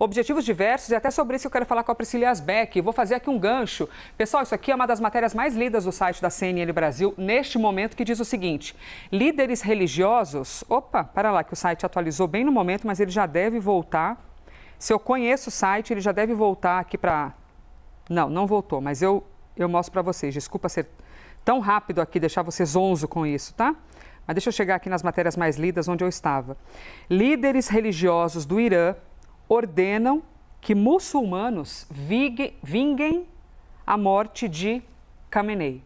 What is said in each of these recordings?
Objetivos diversos e até sobre isso eu quero falar com a Priscila Asbeck. Vou fazer aqui um gancho. Pessoal, isso aqui é uma das matérias mais lidas do site da CNN Brasil neste momento, que diz o seguinte: líderes religiosos... Opa, para lá, que o site atualizou bem no momento, mas ele já deve voltar. Se eu conheço o site, ele já deve voltar aqui para... Não voltou, mas eu mostro para vocês. Desculpa ser tão rápido aqui, deixar vocês zonzo com isso, tá? Mas deixa eu chegar aqui nas matérias mais lidas onde eu estava. Líderes religiosos do Irã ordenam que muçulmanos vinguem a morte de Khamenei.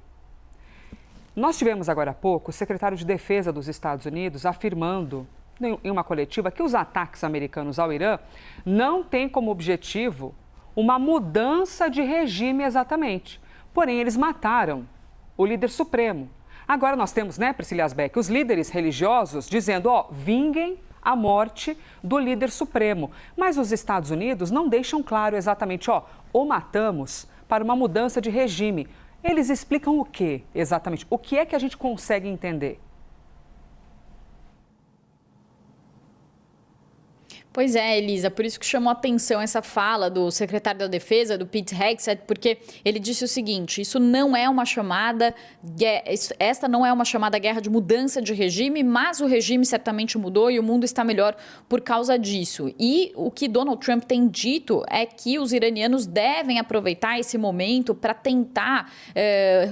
Nós tivemos agora há pouco o secretário de Defesa dos Estados Unidos afirmando em uma coletiva que os ataques americanos ao Irã não têm como objetivo uma mudança de regime exatamente. Porém, eles mataram o líder supremo. Agora nós temos, Priscila Asbeck, os líderes religiosos dizendo, vinguem a morte do líder supremo. Mas os Estados Unidos não deixam claro exatamente, o matamos para uma mudança de regime. Eles explicam o que exatamente? O que é que a gente consegue entender? Pois é, Elisa, por isso que chamou a atenção essa fala do secretário da Defesa, do Pete Hegseth, porque ele disse o seguinte: esta não é uma chamada guerra de mudança de regime, mas o regime certamente mudou e o mundo está melhor por causa disso. E o que Donald Trump tem dito é que os iranianos devem aproveitar esse momento para tentar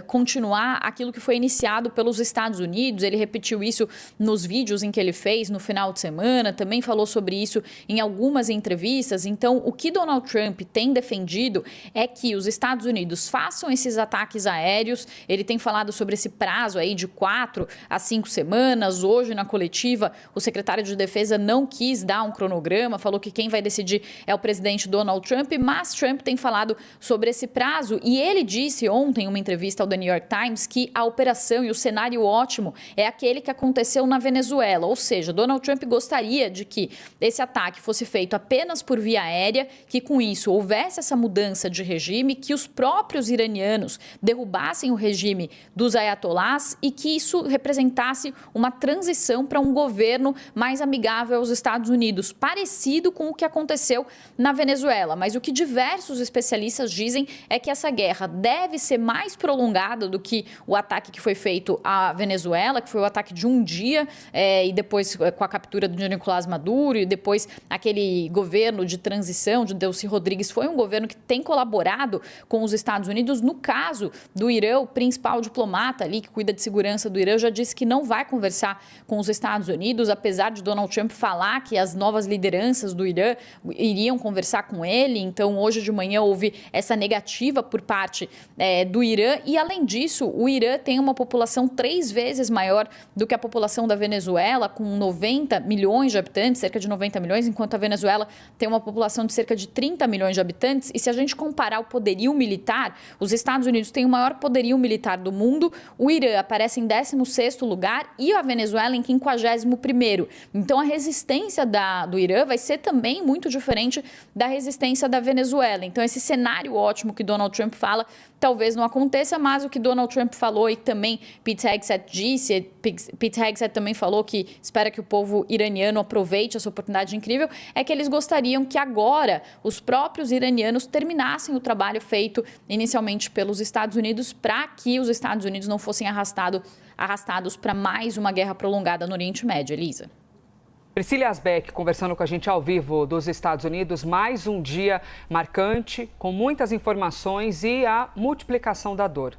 continuar aquilo que foi iniciado pelos Estados Unidos. Ele repetiu isso nos vídeos em que ele fez no final de semana, também falou sobre isso em algumas entrevistas. Então, o que Donald Trump tem defendido é que os Estados Unidos façam esses ataques aéreos. Ele tem falado sobre esse prazo aí de 4 a 5 semanas. Hoje, na coletiva, o secretário de Defesa não quis dar um cronograma, falou que quem vai decidir é o presidente Donald Trump, mas Trump tem falado sobre esse prazo e ele disse ontem, em uma entrevista ao The New York Times, que a operação e o cenário ótimo é aquele que aconteceu na Venezuela, ou seja, Donald Trump gostaria de que esse ataque fosse feito apenas por via aérea, que com isso houvesse essa mudança de regime, que os próprios iranianos derrubassem o regime dos ayatolás e que isso representasse uma transição para um governo mais amigável aos Estados Unidos, parecido com o que aconteceu na Venezuela. Mas o que diversos especialistas dizem é que essa guerra deve ser mais prolongada do que o ataque que foi feito à Venezuela, que foi o ataque de um dia, e depois com a captura de Nicolás Maduro e depois aquele governo de transição de Delcy Rodrigues foi um governo que tem colaborado com os Estados Unidos. No caso do Irã, o principal diplomata ali que cuida de segurança do Irã já disse que não vai conversar com os Estados Unidos, apesar de Donald Trump falar que as novas lideranças do Irã iriam conversar com ele. Então, hoje de manhã houve essa negativa por parte do Irã e, além disso, o Irã tem uma população 3 vezes maior do que a população da Venezuela, com 90 milhões de habitantes, cerca de 90 milhões, enquanto a Venezuela tem uma população de cerca de 30 milhões de habitantes. E se a gente comparar o poderio militar, os Estados Unidos têm o maior poderio militar do mundo, o Irã aparece em 16º lugar e a Venezuela em 51º. Então, a resistência do Irã vai ser também muito diferente da resistência da Venezuela. Então, esse cenário ótimo que Donald Trump fala talvez não aconteça, mas o que Donald Trump falou e também Pete Hegseth disse, Pete Hegseth também falou que espera que o povo iraniano aproveite essa oportunidade incrível, é que eles gostariam que agora os próprios iranianos terminassem o trabalho feito inicialmente pelos Estados Unidos para que os Estados Unidos não fossem arrastados para mais uma guerra prolongada no Oriente Médio. Elisa. Priscila Asbeck conversando com a gente ao vivo dos Estados Unidos. Mais um dia marcante, com muitas informações e a multiplicação da dor.